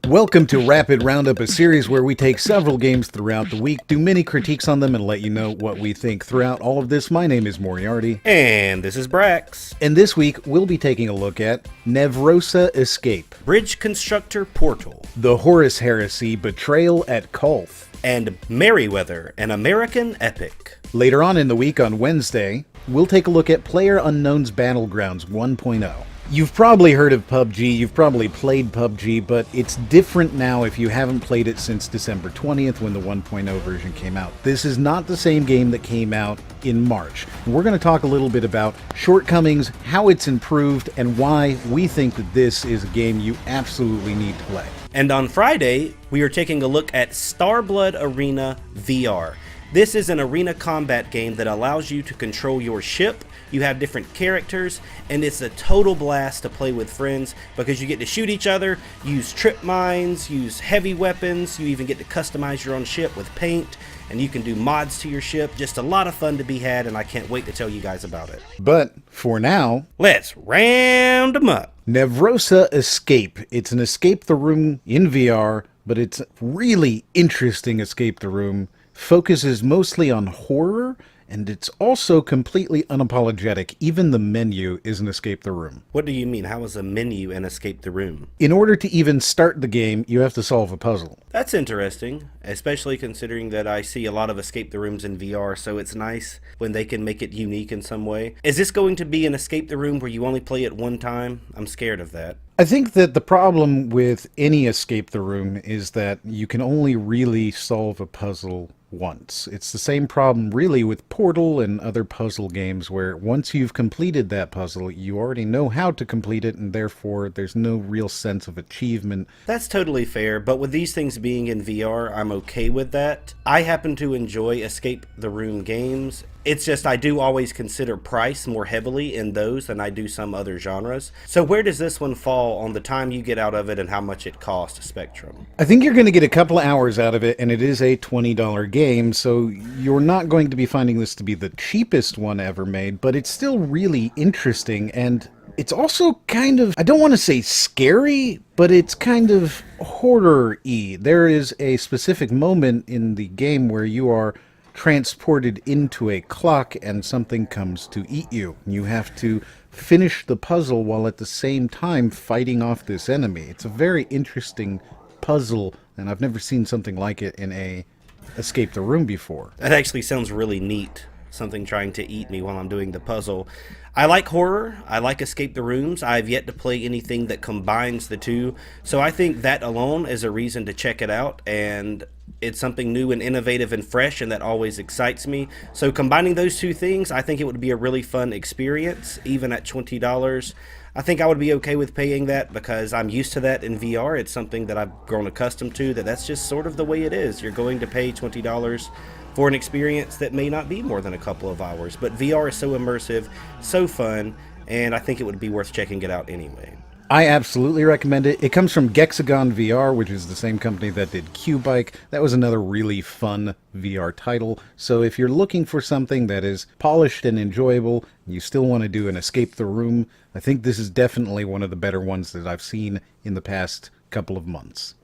Welcome to Rapid Roundup, a series where we take several games throughout the week, do mini critiques on them, and let you know what we think. Throughout all of this, my name is Moriarty. And this is Brax. And this week, we'll be taking a look at Nevrosa Escape, Bridge Constructor Portal, the Horus Heresy Betrayal at Calth, and Meriwether, an American epic. Later on in the week on Wednesday, we'll take a look at PlayerUnknown's Battlegrounds 1.0. You've probably heard of PUBG, you've probably played PUBG, but it's different now if you haven't played it since December 20th when the 1.0 version came out. This is not the same game that came out in March. We're going to talk a little bit about shortcomings, how it's improved, and why we think that this is a game you absolutely need to play. And on Friday, we are taking a look at Starblood Arena VR. This is an arena combat game that allows you to control your ship. You have different characters, and it's a total blast to play with friends because you get to shoot each other, use trip mines, use heavy weapons. You even get to customize your own ship with paint, and you can do mods to your ship. Just a lot of fun to be had, and I can't wait to tell you guys about it. But for now, let's round them up. Nevrosa Escape. It's an escape the room in VR, but it's a really interesting escape the room. Focuses mostly on horror, and it's also completely unapologetic. Even the menu is an escape the room. What do you mean? How is a menu an escape the room? In order to even start the game, you have to solve a puzzle. That's interesting, especially considering that I see a lot of escape the rooms in VR, so it's nice when they can make it unique in some way. Is this going to be an escape the room where you only play it one time? I'm scared of that. I think that the problem with any escape the room is that you can only really solve a puzzle once. It's the same problem really with Portal and other puzzle games where once you've completed that puzzle, you already know how to complete it, and therefore there's no real sense of achievement. That's totally fair, but with these things being in VR, I'm okay with that. I happen to enjoy escape the room games. It's just I do always consider price more heavily in those than I do some other genres. So where does this one fall on the time you get out of it and how much it costs, Spectrum? I think you're going to get a couple of hours out of it, and it is a $20 game, so you're not going to be finding this to be the cheapest one ever made, but it's still really interesting, and it's also kind of, I don't want to say scary, but it's kind of horror-y. There is a specific moment in the game where you are transported into a clock and something comes to eat you. You have to finish the puzzle while at the same time fighting off this enemy. It's a very interesting puzzle, and I've never seen something like it in a escape the room before. That actually sounds really neat. Something trying to eat me while I'm doing the puzzle. I like horror, I like escape the rooms. I've yet to play anything that combines the two, so I think that alone is a reason to check it out, and it's something new and innovative and fresh, and that always excites me. So combining those two things, I think it would be a really fun experience, even at $20. I think I would be okay with paying that because I'm used to that in VR. It's something that I've grown accustomed to, that's just sort of the way it is. You're going to pay $20 for an experience that may not be more than a couple of hours. But VR is so immersive, so fun, and I think it would be worth checking it out anyway. I absolutely recommend it. It comes from Gexagon VR, which is the same company that did Q-Bike. That was another really fun VR title. So if you're looking for something that is polished and enjoyable, and you still want to do an escape the room, I think this is definitely one of the better ones that I've seen in the past couple of months.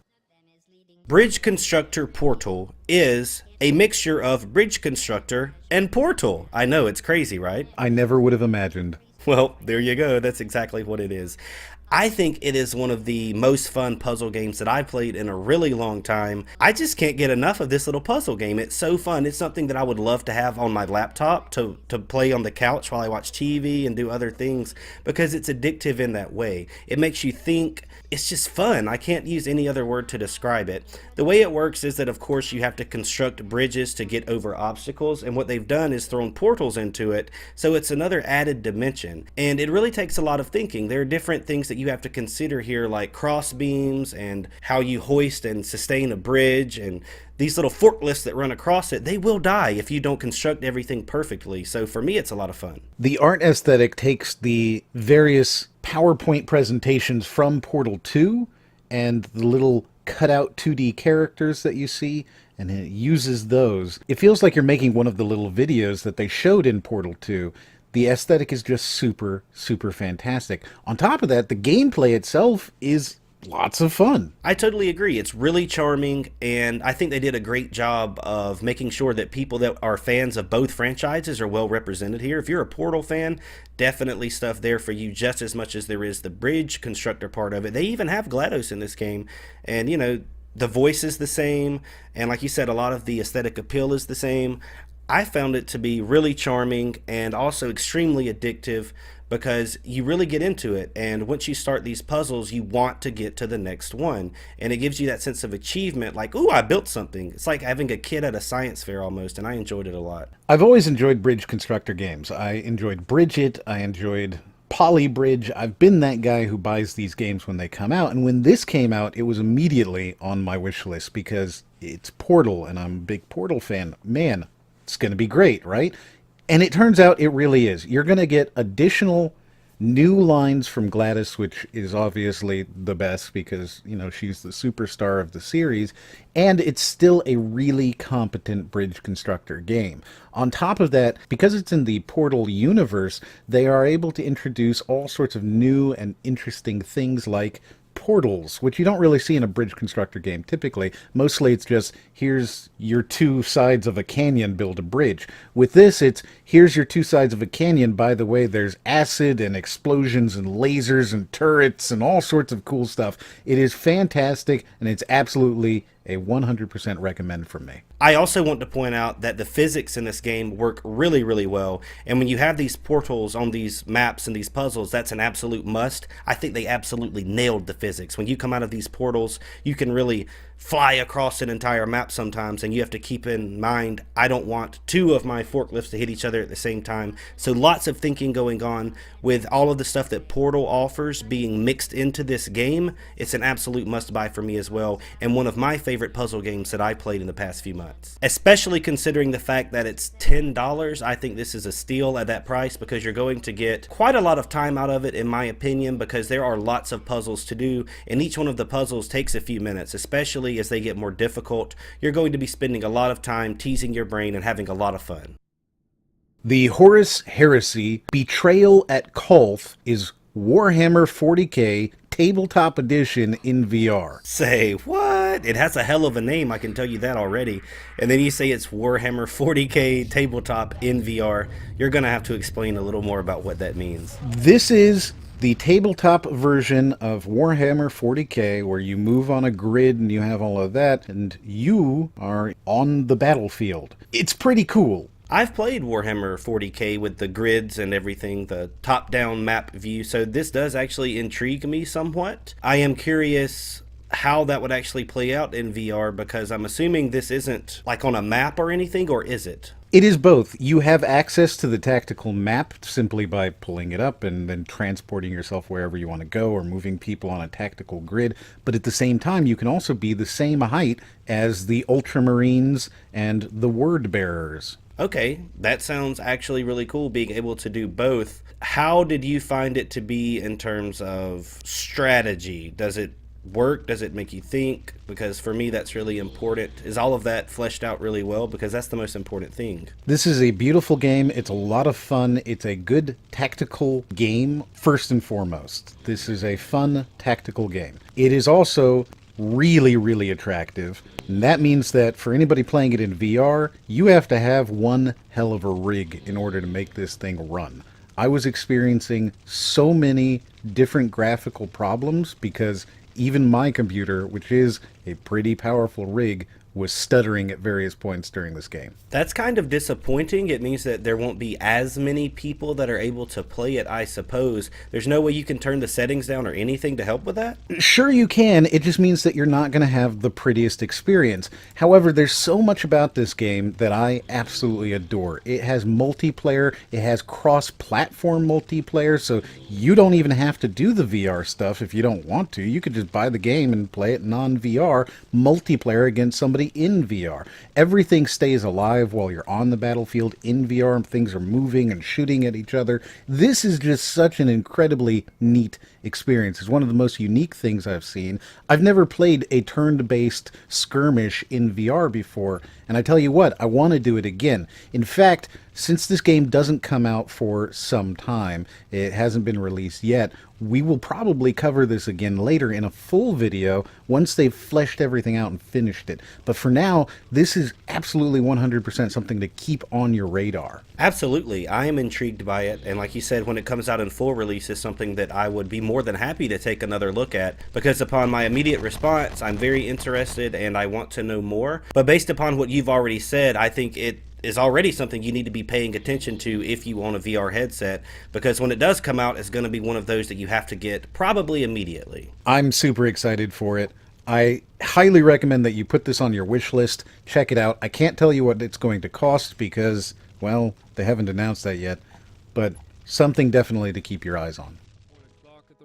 Bridge Constructor Portal is a mixture of Bridge Constructor and Portal. I know, it's crazy, right? I never would have imagined. Well, there you go. That's exactly what it is. I think it is one of the most fun puzzle games that I've played in a really long time. I just can't get enough of this little puzzle game. It's so fun. It's something that I would love to have on my laptop to play on the couch while I watch TV and do other things because it's addictive in that way. It makes you think. It's just fun. I can't use any other word to describe it. The way it works is that, of course, you have to construct bridges to get over obstacles, and what they've done is thrown portals into it, so it's another added dimension. And it really takes a lot of thinking. There are different things that you have to consider here, like cross beams and how you hoist and sustain a bridge, and these little forklifts that run across it, they will die if you don't construct everything perfectly. So for me, it's a lot of fun. The art aesthetic takes the various PowerPoint presentations from Portal 2 and the little cutout 2D characters that you see, and it uses those. It feels like you're making one of the little videos that they showed in Portal 2. The aesthetic is just super, super fantastic. On top of that, the gameplay itself is lots of fun. I totally agree. It's really charming, and I think they did a great job of making sure that people that are fans of both franchises are well represented here. If you're a Portal fan, definitely stuff there for you just as much as there is the bridge constructor part of it. They even have GLaDOS in this game, and the voice is the same, and like you said, a lot of the aesthetic appeal is the same. I found it to be really charming and also extremely addictive because you really get into it. And once you start these puzzles, you want to get to the next one. And it gives you that sense of achievement like, ooh, I built something. It's like having a kid at a science fair almost. And I enjoyed it a lot. I've always enjoyed bridge constructor games. I enjoyed Bridget. I enjoyed Polybridge. I've been that guy who buys these games when they come out. And when this came out, it was immediately on my wish list because it's Portal and I'm a big Portal fan. Man, it's going to be great, right? And it turns out it really is. You're going to get additional new lines from GLaDOS, which is obviously the best because, she's the superstar of the series, and it's still a really competent bridge constructor game. On top of that, because it's in the Portal universe, they are able to introduce all sorts of new and interesting things like portals, which you don't really see in a bridge constructor game typically. Mostly it's just, here's your two sides of a canyon, build a bridge. With this, it's, here's your two sides of a canyon. By the way, there's acid and explosions and lasers and turrets and all sorts of cool stuff. It is fantastic, and it's absolutely a 100% recommend from me. I also want to point out that the physics in this game work really, really well. And when you have these portals on these maps and these puzzles, that's an absolute must. I think they absolutely nailed the physics. When you come out of these portals, you can really fly across an entire map sometimes, and you have to keep in mind, I don't want two of my forklifts to hit each other at the same time. So lots of thinking going on with all of the stuff that Portal offers being mixed into this game. It's an absolute must buy for me as well, and one of my favorite puzzle games that I played in the past few months. Especially considering the fact that it's $10, I think this is a steal at that price because you're going to get quite a lot of time out of it, in my opinion, because there are lots of puzzles to do, and each one of the puzzles takes a few minutes, especially as they get more difficult. You're going to be spending a lot of time teasing your brain and having a lot of fun. The Horus Heresy Betrayal at Calth is Warhammer 40k Tabletop Edition in VR. Say what? It has a hell of a name, I can tell you that already. And then you say it's Warhammer 40k Tabletop in VR. You're going to have to explain a little more about what that means. This is the tabletop version of Warhammer 40k, where you move on a grid and you have all of that, and you are on the battlefield. It's pretty cool. I've played Warhammer 40k with the grids and everything, the top-down map view, so this does actually intrigue me somewhat. I am curious how that would actually play out in VR, because I'm assuming this isn't like on a map or anything, or is it? It is both. You have access to the tactical map simply by pulling it up and then transporting yourself wherever you want to go or moving people on a tactical grid. But at the same time, you can also be the same height as the Ultramarines and the Word Bearers. Okay, that sounds actually really cool, being able to do both. How did you find it to be in terms of strategy? Does it work? Does it make you think? Because for me, that's really important. Is all of that fleshed out really well? Because that's the most important thing. This is a beautiful game. It's a lot of fun. It's a good tactical game, first and foremost. This is a fun tactical game. It is also really, really attractive. And that means that for anybody playing it in VR, you have to have one hell of a rig in order to make this thing run. I was experiencing so many different graphical problems because even my computer, which is a pretty powerful rig, was stuttering at various points during this game. That's kind of disappointing. It means that there won't be as many people that are able to play it, I suppose. There's no way you can turn the settings down or anything to help with that? Sure you can, it just means that you're not going to have the prettiest experience. However, there's so much about this game that I absolutely adore. It has multiplayer, it has cross-platform multiplayer, so you don't even have to do the VR stuff if you don't want to. You could just buy the game and play it non-VR, multiplayer against somebody in VR. Everything stays alive while you're on the battlefield in VR, and things are moving and shooting at each other. This is just such an incredibly neat experience. It's one of the most unique things I've seen. I've never played a turn-based skirmish in VR before, and I tell you what, I want to do it again. In fact, since this game doesn't come out for some time, it hasn't been released yet, we will probably cover this again later in a full video once they've fleshed everything out and finished it. But for now, this is absolutely 100% something to keep on your radar. Absolutely. I am intrigued by it. And like you said, when it comes out in full release, is something that I would be more than happy to take another look at, because upon my immediate response, I'm very interested and I want to know more. But based upon what you've already said, I think it is already something you need to be paying attention to if you own a VR headset, because when it does come out, it's going to be one of those that you have to get probably immediately. I'm super excited for it. I highly recommend that you put this on your wish list. Check it out. I can't tell you what it's going to cost because, well, they haven't announced that yet, but something definitely to keep your eyes on.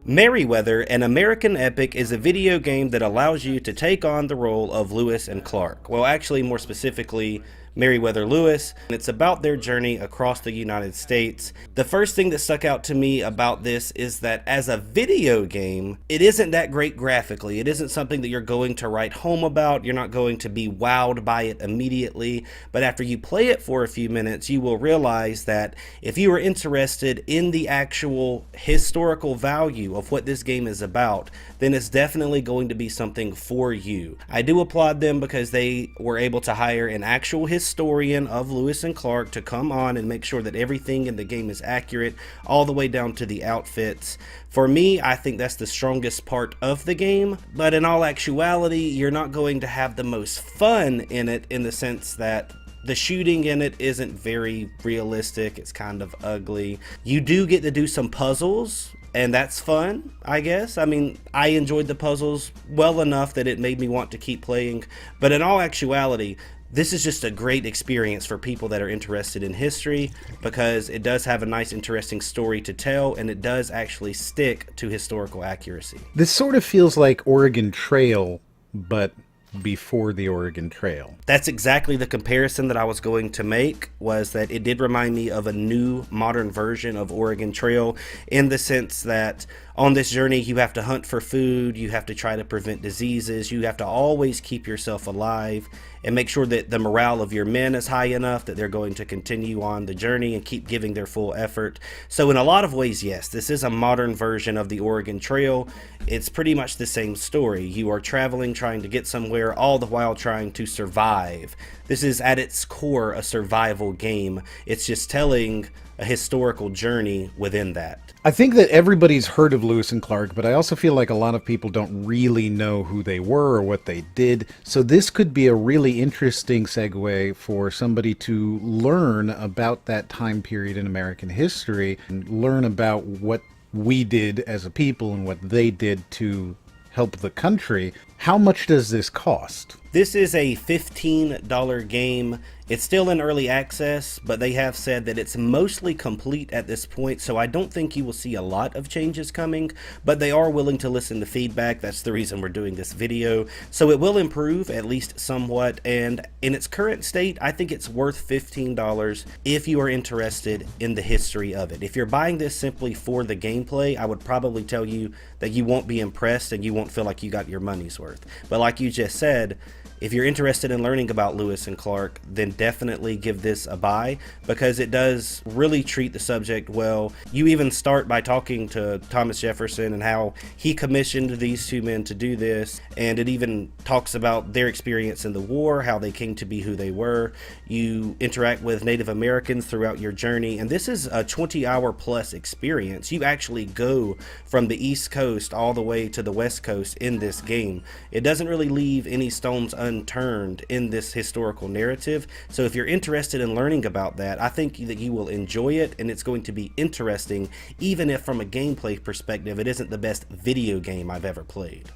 Meriwether, an American epic, is a video game that allows you to take on the role of Lewis and Clark. Well, actually, more specifically, Meriwether Lewis. It's about their journey across the United States. The first thing that stuck out to me about this is that as a video game, it isn't that great graphically. It isn't something that you're going to write home about. You're not going to be wowed by it immediately. But after you play it for a few minutes, you will realize that if you are interested in the actual historical value of what this game is about, then it's definitely going to be something for you. I do applaud them because they were able to hire an actual historian of Lewis and Clark to come on and make sure that everything in the game is accurate, all the way down to the outfits. For me, I think that's the strongest part of the game, but in all actuality, you're not going to have the most fun in it, in the sense that the shooting in it isn't very realistic. It's kind of ugly. You do get to do some puzzles, and that's fun, I guess. I mean, I enjoyed the puzzles well enough that it made me want to keep playing. But in all actuality, this is just a great experience for people that are interested in history, because it does have a nice, interesting story to tell, and it does actually stick to historical accuracy. This sort of feels like Oregon Trail, but before the Oregon Trail. That's exactly the comparison that I was going to make, was that it did remind me of a new modern version of Oregon Trail, in the sense that on this journey you have to hunt for food, you have to try to prevent diseases, you have to always keep yourself alive and make sure that the morale of your men is high enough that they're going to continue on the journey and keep giving their full effort. So in a lot of ways, yes, this is a modern version of the Oregon Trail. It's pretty much the same story. You are traveling, trying to get somewhere, all the while trying to survive. This is at its core a survival game. It's just telling a historical journey within that. I think that everybody's heard of Lewis and Clark, but I also feel like a lot of people don't really know who they were or what they did. So this could be a really interesting segue for somebody to learn about that time period in American history and learn about what we did as a people and what they did to help the country. How much does this cost? This is a $15 game. It's still in early access, but they have said that it's mostly complete at this point, so I don't think you will see a lot of changes coming, but they are willing to listen to feedback. That's the reason we're doing this video. So it will improve, at least somewhat, and in its current state, I think it's worth $15 if you are interested in the history of it. If you're buying this simply for the gameplay, I would probably tell you that you won't be impressed and you won't feel like you got your money's worth. But like you just said, if you're interested in learning about Lewis and Clark, then definitely give this a buy, because it does really treat the subject well. You even start by talking to Thomas Jefferson and how he commissioned these two men to do this, and it even talks about their experience in the war, how they came to be who they were. You interact with Native Americans throughout your journey, and this is a 20-hour plus experience. You actually go from the East Coast all the way to the West Coast in this game. It doesn't really leave any stones unturned in this historical narrative. So if you're interested in learning about that, I think that you will enjoy it, and it's going to be interesting, even if from a gameplay perspective it isn't the best video game I've ever played.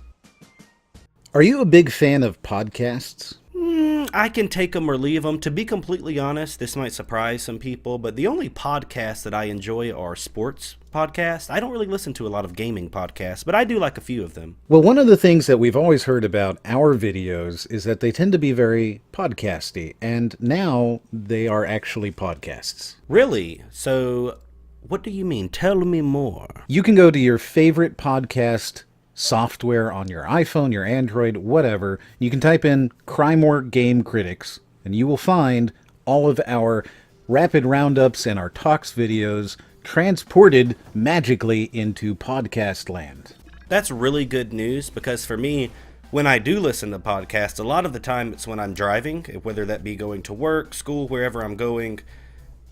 Are you a big fan of podcasts? I can take them or leave them. To be completely honest, this might surprise some people, but the only podcasts that I enjoy are sports podcasts. I don't really listen to a lot of gaming podcasts, but I do like a few of them. Well, one of the things that we've always heard about our videos is that they tend to be very podcasty, and now they are actually podcasts. Really? So What do you mean? Tell me more. You can go to your favorite podcast software on your iPhone, your Android, whatever. You can type in Crime Game Critics, and you will find all of our rapid roundups and our talks videos transported magically into podcast land. That's really good news because for me, when I do listen to podcasts, a lot of the time it's when I'm driving, whether that be going to work, school, wherever I'm going.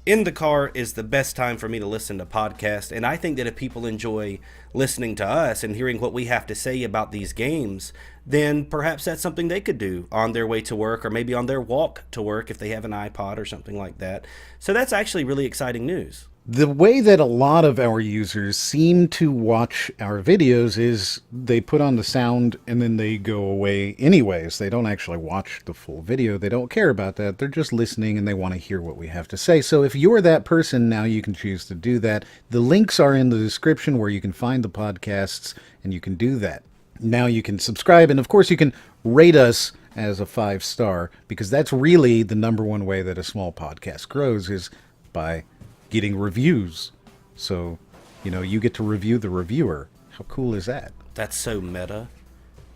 In the car is the best time for me to listen to podcasts, and I think that if people enjoy listening to us and hearing what we have to say about these games, then perhaps that's something they could do on their way to work or maybe on their walk to work if they have an iPod or something like that. So that's actually really exciting news. The way that a lot of our users seem to watch our videos is they put on the sound and then they go away anyways. They don't actually watch the full video. They don't care about that. They're just listening and they want to hear what we have to say. So if you're that person, now you can choose to do that. The links are in the description where you can find the podcasts and you can do that. Now you can subscribe, and of course you can rate us as a 5-star, because that's really the number one way that a small podcast grows, is by getting reviews. So, you get to review the reviewer. How cool is that? That's so meta.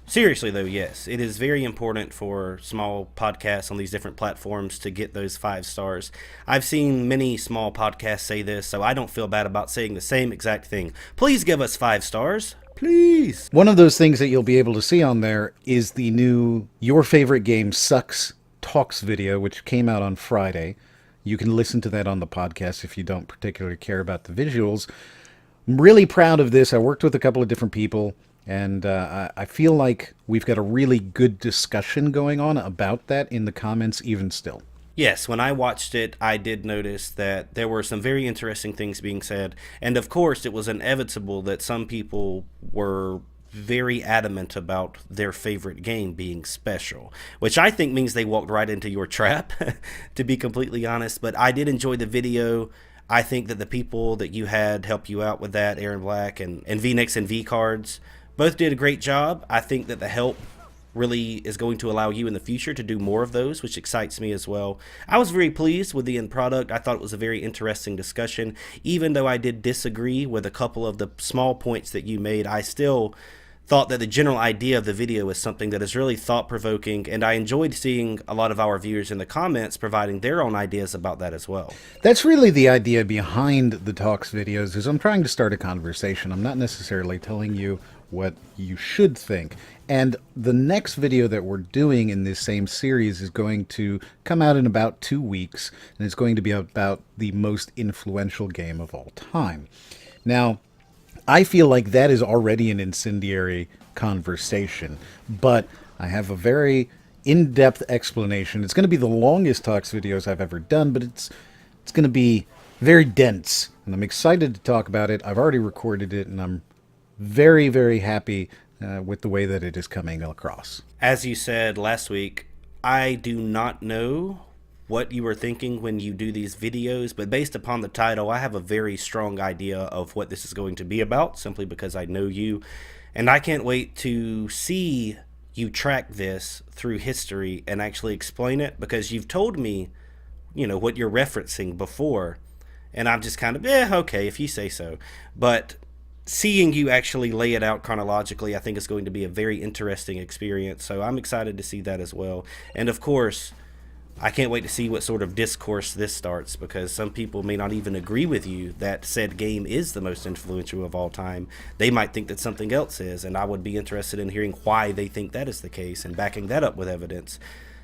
Seriously, though, yes, it is very important for small podcasts on these different platforms to get those 5 stars. I've seen many small podcasts say this, so I don't feel bad about saying the same exact thing. Please give us 5 stars. Please. One of those things that you'll be able to see on there is the new Your Favorite Game Sucks Talks video, which came out on Friday. You can listen to that on the podcast if you don't particularly care about the visuals. I'm really proud of this. I worked with a couple of different people, and I feel like we've got a really good discussion going on about that in the comments even still. Yes, when I watched it, I did notice that there were some very interesting things being said. And of course, it was inevitable that some people were very adamant about their favorite game being special, which I think means they walked right into your trap, to be completely honest. But I did enjoy the video. I think that the people that you had help you out with that, Aaron Black and VNix and V-Cards, both did a great job. I think that the help really is going to allow you in the future to do more of those, which excites me as well. I was very pleased with the end product. I thought it was a very interesting discussion. Even though I did disagree with a couple of the small points that you made, I still thought that the general idea of the video is something that is really thought-provoking, and I enjoyed seeing a lot of our viewers in the comments providing their own ideas about that as well. That's really the idea behind the talks videos, is I'm trying to start a conversation. I'm not necessarily telling you what you should think. And the next video that we're doing in this same series is going to come out in about 2 weeks, and it's going to be about the most influential game of all time. Now, I feel like that is already an incendiary conversation, but I have a very in-depth explanation. It's going to be the longest talks videos I've ever done, but it's going to be very dense, and I'm excited to talk about it. I've already recorded it, and I'm very, very happy with the way that it is coming across. As you said last week, I do not know what you were thinking when you do these videos, but based upon the title, I have a very strong idea of what this is going to be about, simply because I know you, and I can't wait to see you track this through history and actually explain it, because you've told me, what you're referencing before, and I'm just kind of, okay, if you say so. But seeing you actually lay it out chronologically, I think is going to be a very interesting experience, so I'm excited to see that as well. And of course, I can't wait to see what sort of discourse this starts, because some people may not even agree with you that said game is the most influential of all time. They might think that something else is, and I would be interested in hearing why they think that is the case and backing that up with evidence.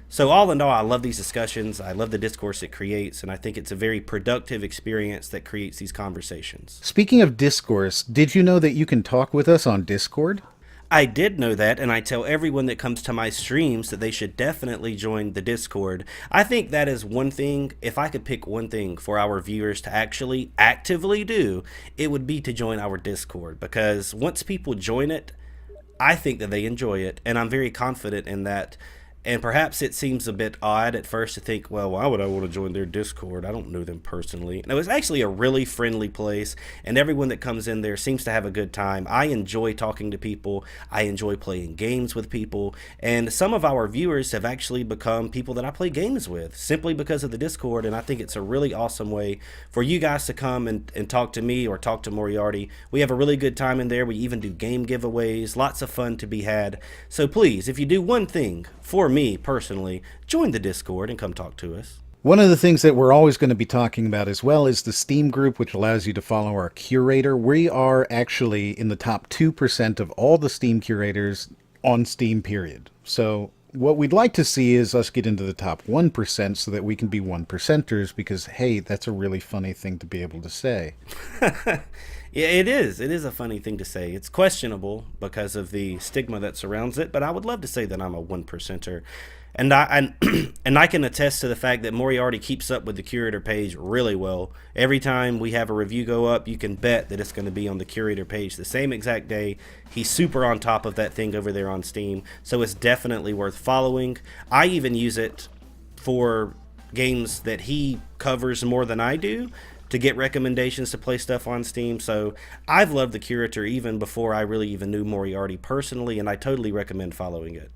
So all in all, I love these discussions. I love the discourse it creates, and I think it's a very productive experience that creates these conversations. Speaking of discourse, did you know that you can talk with us on Discord? I did know that, and I tell everyone that comes to my streams that they should definitely join the Discord. I think that is one thing, if I could pick one thing for our viewers to actually actively do, it would be to join our Discord, because once people join it, I think that they enjoy it, and I'm very confident in that. And perhaps it seems a bit odd at first to think, well, why would I want to join their Discord? I don't know them personally. No, it's actually a really friendly place, and everyone that comes in there seems to have a good time. I enjoy talking to people. I enjoy playing games with people, and some of our viewers have actually become people that I play games with simply because of the Discord, and I think it's a really awesome way for you guys to come and talk to me or talk to Moriarty. We have a really good time in there. We even do game giveaways, lots of fun to be had. So please, if you do one thing for me personally, join the Discord and come talk to us. One of the things that we're always going to be talking about as well is the Steam group, which allows you to follow our curator. We are actually in the top 2% of all the Steam curators on Steam, period. So what we'd like to see is us get into the top 1% so that we can be 1%ers, because, hey, that's a really funny thing to be able to say. Yeah, it is. It is a funny thing to say. It's questionable because of the stigma that surrounds it, but I would love to say that I'm a 1%er. And I can attest to the fact that Moriarty keeps up with the curator page really well. Every time we have a review go up, you can bet that it's going to be on the curator page the same exact day. He's super on top of that thing over there on Steam, so it's definitely worth following. I even use it for games that he covers more than I do to get recommendations to play stuff on Steam. So I've loved the curator even before I really even knew Moriarty personally, and I totally recommend following it.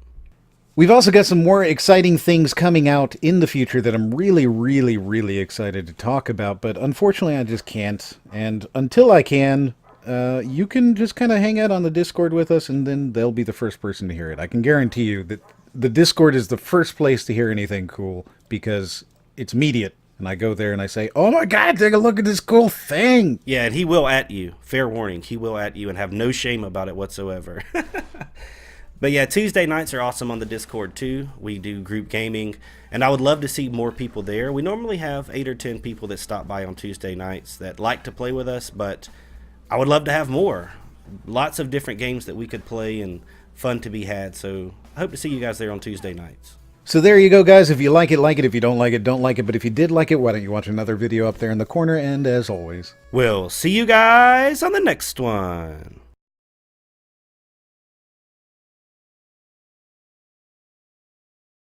We've also got some more exciting things coming out in the future that I'm really, really, really excited to talk about, but unfortunately I just can't. And until I can, you can just kind of hang out on the Discord with us, and then they'll be the first person to hear it. I can guarantee you that the Discord is the first place to hear anything cool, because it's immediate. And I go there and I say, oh my god, take a look at this cool thing! Yeah, and he will at you. Fair warning, he will at you and have no shame about it whatsoever. But yeah, Tuesday nights are awesome on the Discord too. We do group gaming, and I would love to see more people there. We normally have 8 or 10 people that stop by on Tuesday nights that like to play with us, but I would love to have more. Lots of different games that we could play and fun to be had, so I hope to see you guys there on Tuesday nights. So there you go, guys. If you like it, like it. If you don't like it, don't like it. But if you did like it, why don't you watch another video up there in the corner? And as always, We'll see you guys on the next one.